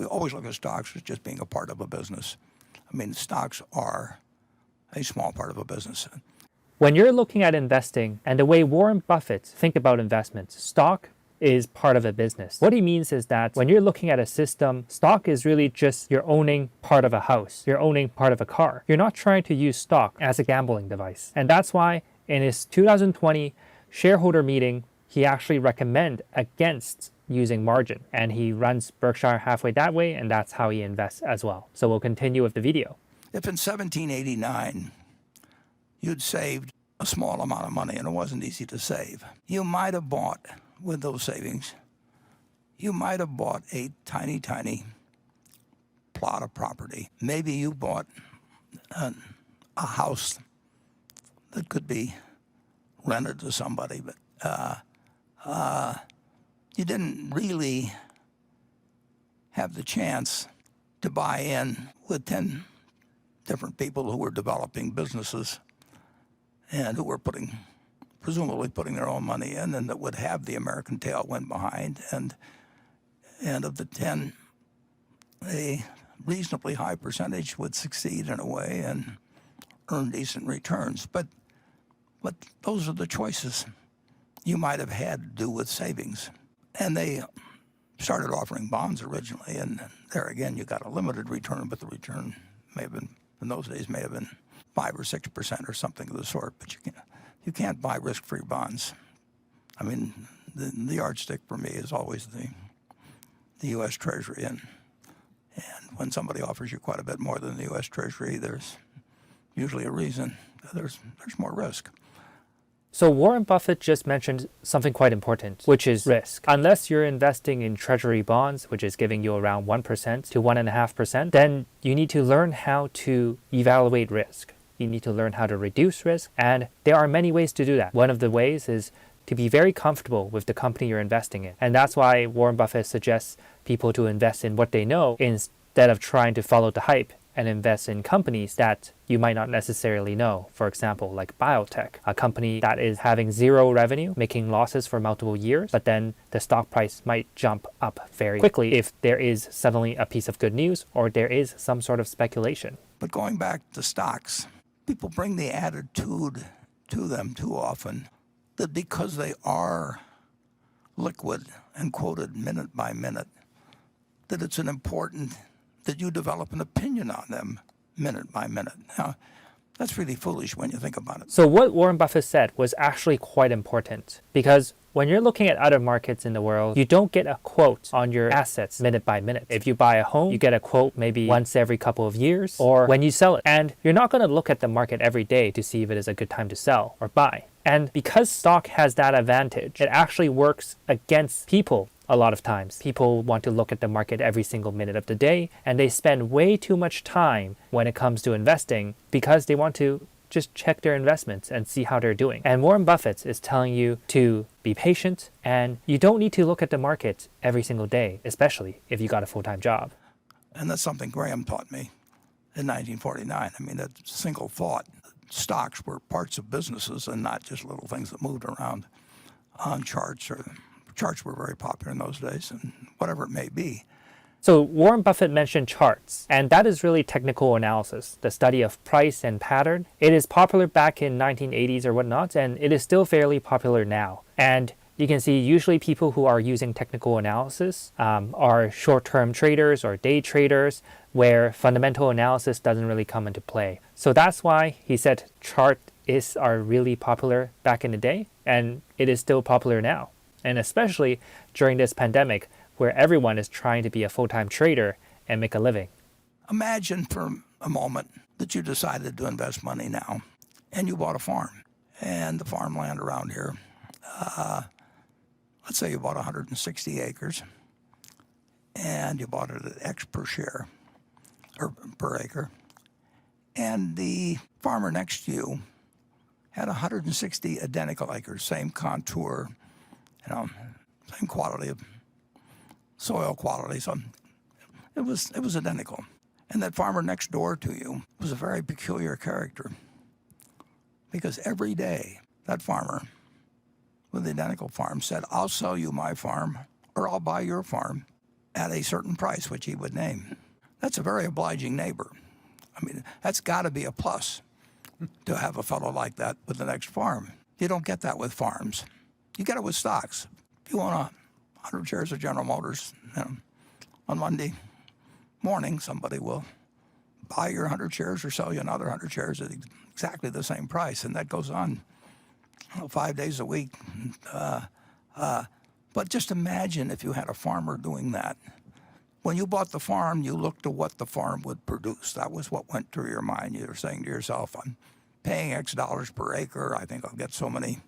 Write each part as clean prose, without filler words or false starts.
we always look at stocks as just being a part of a business. I mean, stocks are a small part of a business. When you're looking at investing and the way Warren Buffett think about investments, stock is part of a business. What he means is that when you're looking at a system, stock is really just you're owning part of a house, you're owning part of a car. You're not trying to use stock as a gambling device. And that's why in his 2020 shareholder meeting, he actually recommended against using margin. And he runs Berkshire halfway that way, and that's how he invests as well. So we'll continue with the video. If in 1789 you'd saved a small amount of money, and it wasn't easy to save, you might have bought, with those savings, you might have bought a tiny, tiny plot of property. Maybe you bought a house that could be rented to somebody, but you didn't really have the chance to buy in with 10 different people who were developing businesses and who were presumably putting their own money in, and that would have the American tailwind behind. And of the 10, a reasonably high percentage would succeed in a way and earn decent returns. But those are the choices you might have had to do with savings. And they started offering bonds originally, and there again you got a limited return, but the return may have been, in those days, may have been 5 or 6% or something of the sort. But you can't buy risk-free bonds. I mean, the yardstick for me is always the U.S. Treasury, and when somebody offers you quite a bit more than the U.S. Treasury, there's usually a reason. There's more risk. So Warren Buffett just mentioned something quite important, which is risk. Unless you're investing in treasury bonds, which is giving you around 1% to 1.5%, then you need to learn how to evaluate risk. You need to learn how to reduce risk, and there are many ways to do that. One of the ways is to be very comfortable with the company you're investing in. And that's why Warren Buffett suggests people to invest in what they know instead of trying to follow the hype and invest in companies that you might not necessarily know. For example, like biotech, a company that is having zero revenue, making losses for multiple years, but then the stock price might jump up very quickly if there is suddenly a piece of good news or there is some sort of speculation. But going back to stocks, people bring the attitude to them too often that because they are liquid and quoted minute by minute, that it's important that you develop an opinion on them minute by minute. Now, that's really foolish when you think about it. So what Warren Buffett said was actually quite important, because when you're looking at other markets in the world, you don't get a quote on your assets minute by minute. If you buy a home, you get a quote maybe once every couple of years or when you sell it. And you're not going to look at the market every day to see if it is a good time to sell or buy. And because stock has that advantage, it actually works against people. A lot of times, people want to look at the market every single minute of the day, and they spend way too much time when it comes to investing because they want to just check their investments and see how they're doing. And Warren Buffett is telling you to be patient, and you don't need to look at the market every single day, especially if you got a full-time job. And that's something Graham taught me in 1949. I mean, that single thought. Stocks were parts of businesses and not just little things that moved around on charts. Charts were very popular in those days, and whatever it may be. So Warren Buffett mentioned charts, and that is really technical analysis, the study of price and pattern. It is popular back in 1980s or whatnot, and it is still fairly popular now. And you can see usually people who are using technical analysis are short-term traders or day traders where fundamental analysis doesn't really come into play. So that's why he said charts are really popular back in the day, and it is still popular now. And especially during this pandemic where everyone is trying to be a full-time trader and make a living. Imagine for a moment that you decided to invest money now and you bought a farm. And the farmland around here, let's say you bought 160 acres and you bought it at X per share or per acre. And the farmer next to you had 160 identical acres, same contour, same quality of soil quality. So it was identical. And that farmer next door to you was a very peculiar character, because every day that farmer with the identical farm said, "I'll sell you my farm, or I'll buy your farm at a certain price, which he would name. That's a very obliging neighbor. I mean, that's got to be a plus to have a fellow like that with the next farm. You don't get that with farms. You get it with stocks. If you own 100 shares of General Motors, on Monday morning, somebody will buy your 100 shares or sell you another 100 shares at exactly the same price, and that goes on 5 days a week. But just imagine if you had a farmer doing that. When you bought the farm, you looked at what the farm would produce. That was what went through your mind. You were saying to yourself, I'm paying X dollars per acre. I think I'll get so many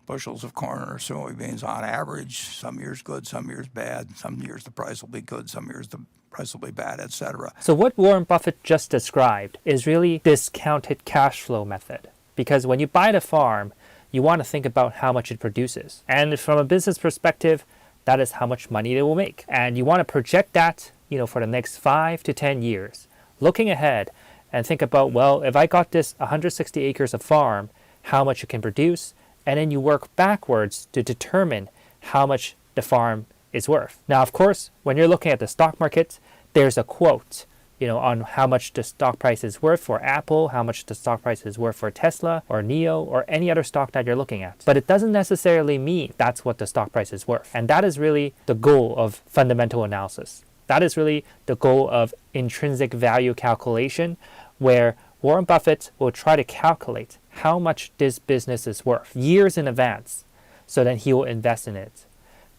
bushels of corn or soybeans on average. Some years good, some years bad. Some years the price will be good, some years the price will be bad, etc. So what Warren Buffett just described is really discounted cash flow method. Because when you buy the farm, you want to think about how much it produces. And from a business perspective, that is how much money they will make. And you want to project that, for the next 5 to 10 years. Looking ahead and think about, well, if I got this 160 acres of farm, how much it can produce, and then you work backwards to determine how much the farm is worth. Now, of course, when you're looking at the stock market, there's a quote, on how much the stock price is worth for Apple, how much the stock price is worth for Tesla or NEO or any other stock that you're looking at. But it doesn't necessarily mean that's what the stock price is worth. And that is really the goal of fundamental analysis. That is really the goal of intrinsic value calculation, where Warren Buffett will try to calculate how much this business is worth years in advance, so then he will invest in it.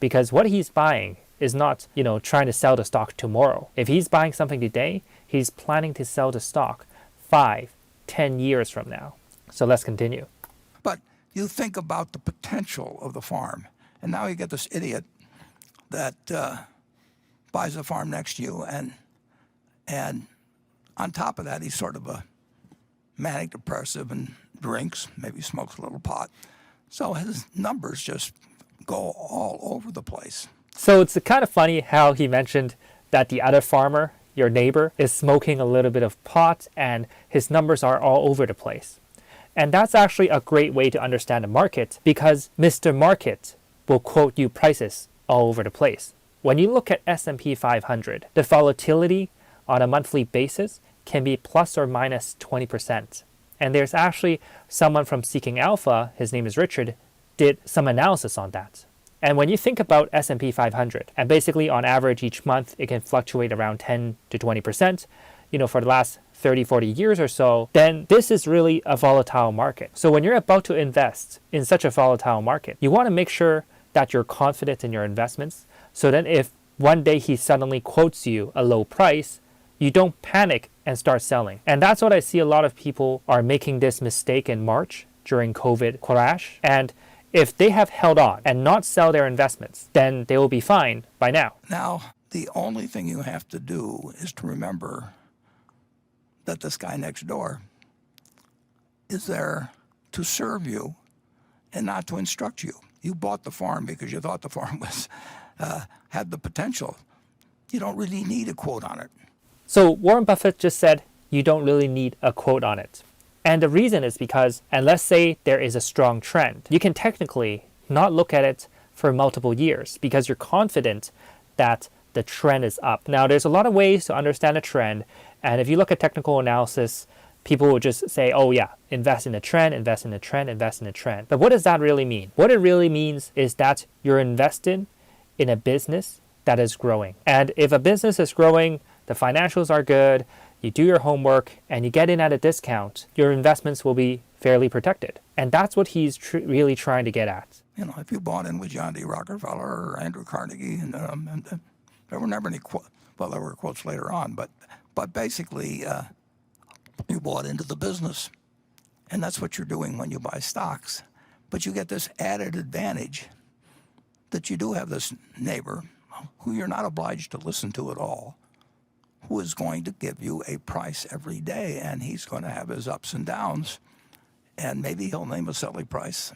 Because what he's buying is not, trying to sell the stock tomorrow. If he's buying something today, he's planning to sell the stock 5, 10 years from now. So let's continue. But you think about the potential of the farm, and now you get this idiot that buys a farm next to you, and on top of that, he's sort of a manic depressive and drinks, maybe smokes a little pot. So his numbers just go all over the place. So it's kind of funny how he mentioned that the other farmer, your neighbor, is smoking a little bit of pot and his numbers are all over the place. And that's actually a great way to understand the market, because Mr. Market will quote you prices all over the place. When you look at S&P 500, the volatility on a monthly basis can be plus or minus 20%. And there's actually someone from Seeking Alpha, his name is Richard, did some analysis on that. And when you think about S&P 500, and basically on average each month, it can fluctuate around 10 to 20%, for the last 30, 40 years or so, then this is really a volatile market. So when you're about to invest in such a volatile market, you want to make sure that you're confident in your investments. So then if one day he suddenly quotes you a low price, you don't panic and start selling. And that's what I see a lot of people are making this mistake in March during COVID crash. And if they have held on and not sell their investments, then they will be fine by now. Now, the only thing you have to do is to remember that this guy next door is there to serve you and not to instruct you. You bought the farm because you thought the farm was had the potential. You don't really need a quote on it. So Warren Buffett just said you don't really need a quote on it. And the reason is because, and let's say there is a strong trend, you can technically not look at it for multiple years because you're confident that the trend is up. Now, there's a lot of ways to understand a trend. And if you look at technical analysis, people will just say, oh yeah, invest in a trend, invest in a trend, invest in a trend. But what does that really mean? What it really means is that you're invested in a business that is growing. And if a business is growing, the financials are good, you do your homework, and you get in at a discount, your investments will be fairly protected. And that's what he's really trying to get at. If you bought in with John D. Rockefeller or Andrew Carnegie, and there were never any quotes. Well, there were quotes later on, but basically, you bought into the business. And that's what you're doing when you buy stocks. But you get this added advantage that you do have this neighbor who you're not obliged to listen to at all, who is going to give you a price every day, and he's going to have his ups and downs, and maybe he'll name a silly price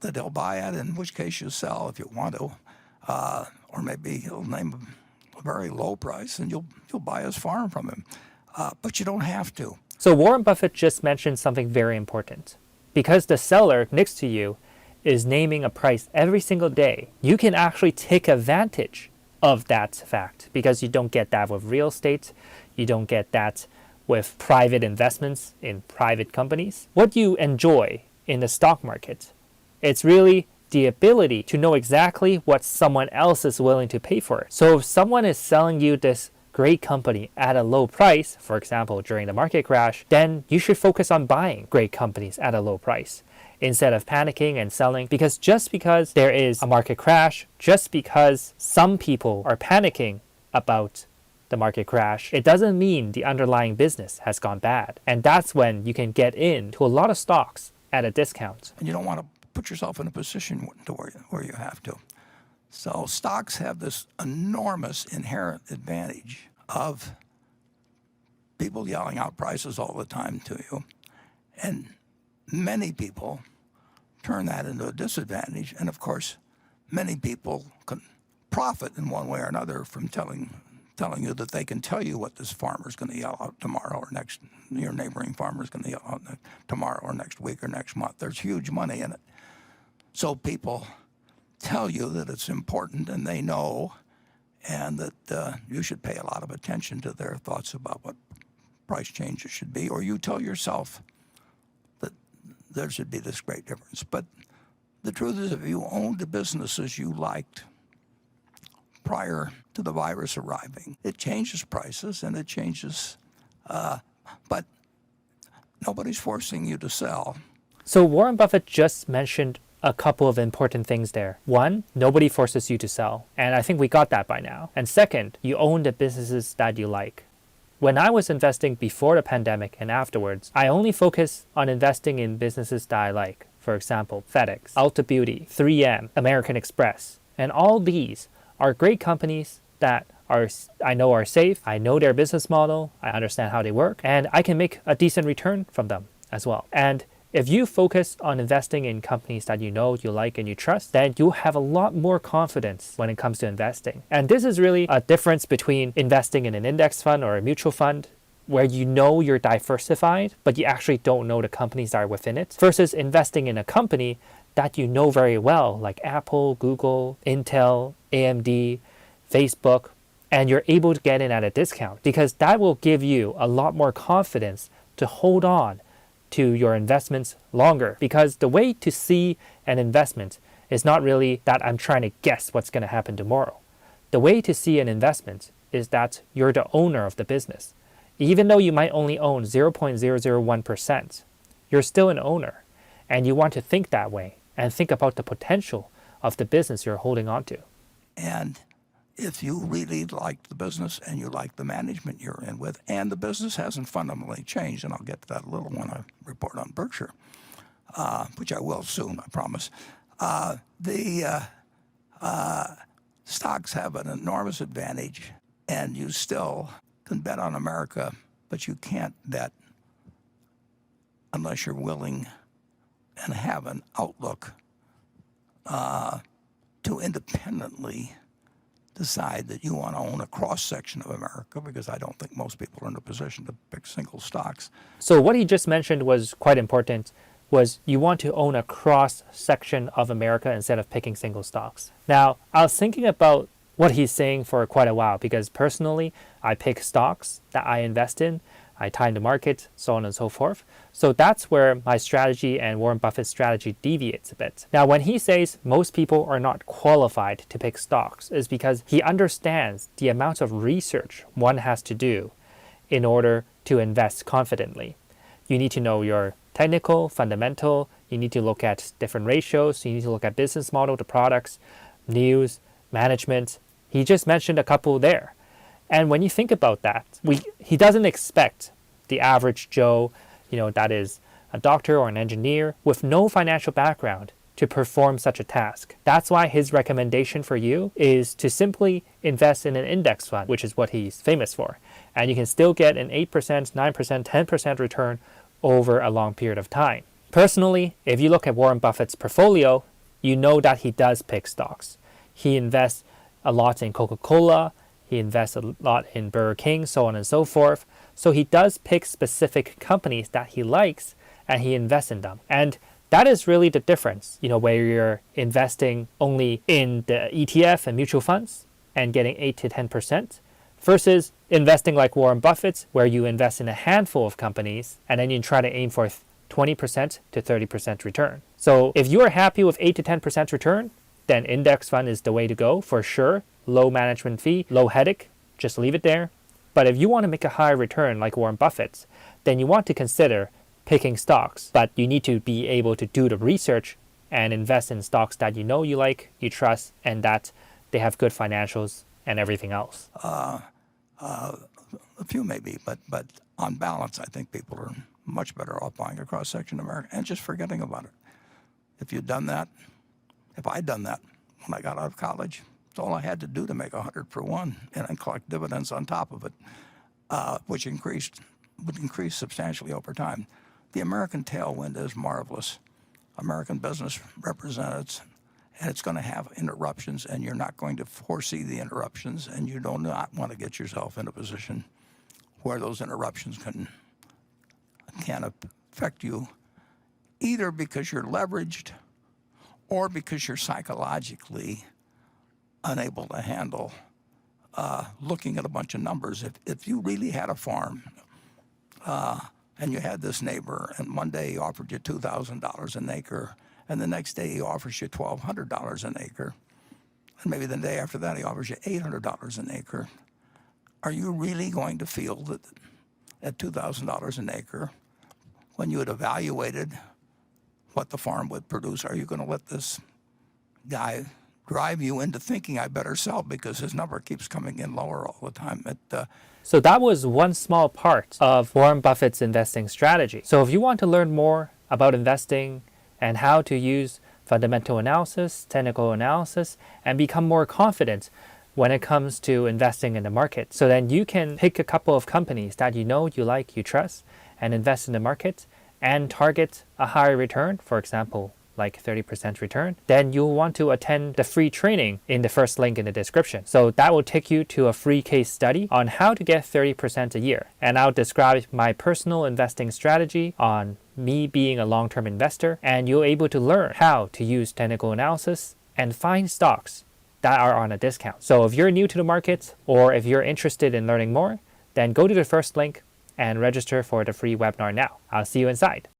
that he'll buy at, in which case you sell if you want to, or maybe he'll name a very low price, and you'll buy his farm from him, but you don't have to. So Warren Buffett just mentioned something very important. Because the seller next to you is naming a price every single day, you can actually take advantage of that fact, because you don't get that with real estate. You don't get that with private investments in private companies. What you enjoy in the stock market, it's really the ability to know exactly what someone else is willing to pay for it. So if someone is selling you this great company at a low price, for example, during the market crash, then you should focus on buying great companies at a low price instead of panicking and selling. Because just because there is a market crash, just because some people are panicking about the market crash, it doesn't mean the underlying business has gone bad. And that's when you can get into a lot of stocks at a discount. And you don't want to put yourself in a position to where you have to. So stocks have this enormous inherent advantage of people yelling out prices all the time to you. And many people turn that into a disadvantage. And of course, many people can profit in one way or another from telling you that they can tell you what this farmer's going to yell out tomorrow or next, your neighboring farmer's going to yell out tomorrow or next week or next month. There's huge money in it. So people tell you that it's important and they know, and that you should pay a lot of attention to their thoughts about what price changes should be, or you tell yourself that there should be this great difference. But the truth is, if you owned the businesses you liked prior to the virus arriving, it changes prices and it changes, but nobody's forcing you to sell. So Warren Buffett just mentioned a couple of important things there. One, nobody forces you to sell. And I think we got that by now. And second, you own the businesses that you like. When I was investing before the pandemic and afterwards, I only focused on investing in businesses that I like. For example, FedEx, Ulta Beauty, 3M, American Express. And all these are great companies that I know are safe. I know their business model. I understand how they work. And I can make a decent return from them as well. And if you focus on investing in companies that you know, you like, and you trust, then you'll have a lot more confidence when it comes to investing. And this is really a difference between investing in an index fund or a mutual fund, where you know you're diversified, but you actually don't know the companies that are within it, versus investing in a company that you know very well, like Apple, Google, Intel, AMD, Facebook, and you're able to get in at a discount, because that will give you a lot more confidence to hold on to your investments longer. Because the way to see an investment is not really that I'm trying to guess what's going to happen tomorrow. The way to see an investment is that you're the owner of the business. Even though you might only own 0.001%, you're still an owner. And you want to think that way and think about the potential of the business you're holding on to. And if you really like the business and you like the management you're in with, and the business hasn't fundamentally changed, and I'll get to that a little when I report on Berkshire, which I will soon, I promise. The stocks have an enormous advantage, and you still can bet on America, but you can't bet unless you're willing and have an outlook to independently decide that you want to own a cross-section of America, because I don't think most people are in a position to pick single stocks. So what he just mentioned was quite important, was you want to own a cross-section of America instead of picking single stocks. Now, I was thinking about what he's saying for quite a while, because personally, I pick stocks that I invest in, I time the market, so on and so forth. So that's where my strategy and Warren Buffett's strategy deviates a bit. Now, when he says most people are not qualified to pick stocks, is because he understands the amount of research one has to do in order to invest confidently. You need to know your technical, fundamental, you need to look at different ratios, you need to look at business model, the products, news, management. He just mentioned a couple there. And when you think about that, he doesn't expect the average Joe, that is a doctor or an engineer with no financial background to perform such a task. That's why his recommendation for you is to simply invest in an index fund, which is what he's famous for. And you can still get an 8%, 9%, 10% return over a long period of time. Personally, if you look at Warren Buffett's portfolio, you know that he does pick stocks. He invests a lot in Coca-Cola, he invests a lot in Burger King, so on and so forth. So he does pick specific companies that he likes and he invests in them. And that is really the difference, where you're investing only in the ETF and mutual funds and getting 8 to 10%, versus investing like Warren Buffett, where you invest in a handful of companies and then you try to aim for 20% to 30% return. So if you are happy with 8 to 10% return, then index fund is the way to go for sure. Low management fee, low headache, just leave it there. But if you want to make a high return like Warren Buffett, then you want to consider picking stocks. But you need to be able to do the research and invest in stocks that you know you like, you trust, and that they have good financials and everything else. A few maybe, but on balance, I think people are much better off buying a cross-section of America and just forgetting about it. If I'd done that when I got out of college, it's all I had to do to make 100 for one and then collect dividends on top of it, which would increase substantially over time. The American tailwind is marvelous. American business represents, and it's going to have interruptions, and you're not going to foresee the interruptions, and you do not want to get yourself in a position where those interruptions can affect you, either because you're leveraged or because you're psychologically unable to handle looking at a bunch of numbers. If you really had a farm and you had this neighbor, and one day he offered you $2,000 an acre, and the next day he offers you $1,200 an acre, and maybe the day after that he offers you $800 an acre, are you really going to feel that at $2,000 an acre, when you had evaluated what the farm would produce, are you going to let this guy drive you into thinking I better sell because his number keeps coming in lower all the time? So that was one small part of Warren Buffett's investing strategy. So if you want to learn more about investing and how to use fundamental analysis, technical analysis, and become more confident when it comes to investing in the market, so then you can pick a couple of companies that you know, you like, you trust, and invest in the market and target a higher return, for example, like 30% return, then you'll want to attend the free training in the first link in the description. So that will take you to a free case study on how to get 30% a year. And I'll describe my personal investing strategy on me being a long-term investor, and you're able to learn how to use technical analysis and find stocks that are on a discount. So if you're new to the market, or if you're interested in learning more, then go to the first link and register for the free webinar now. I'll see you inside.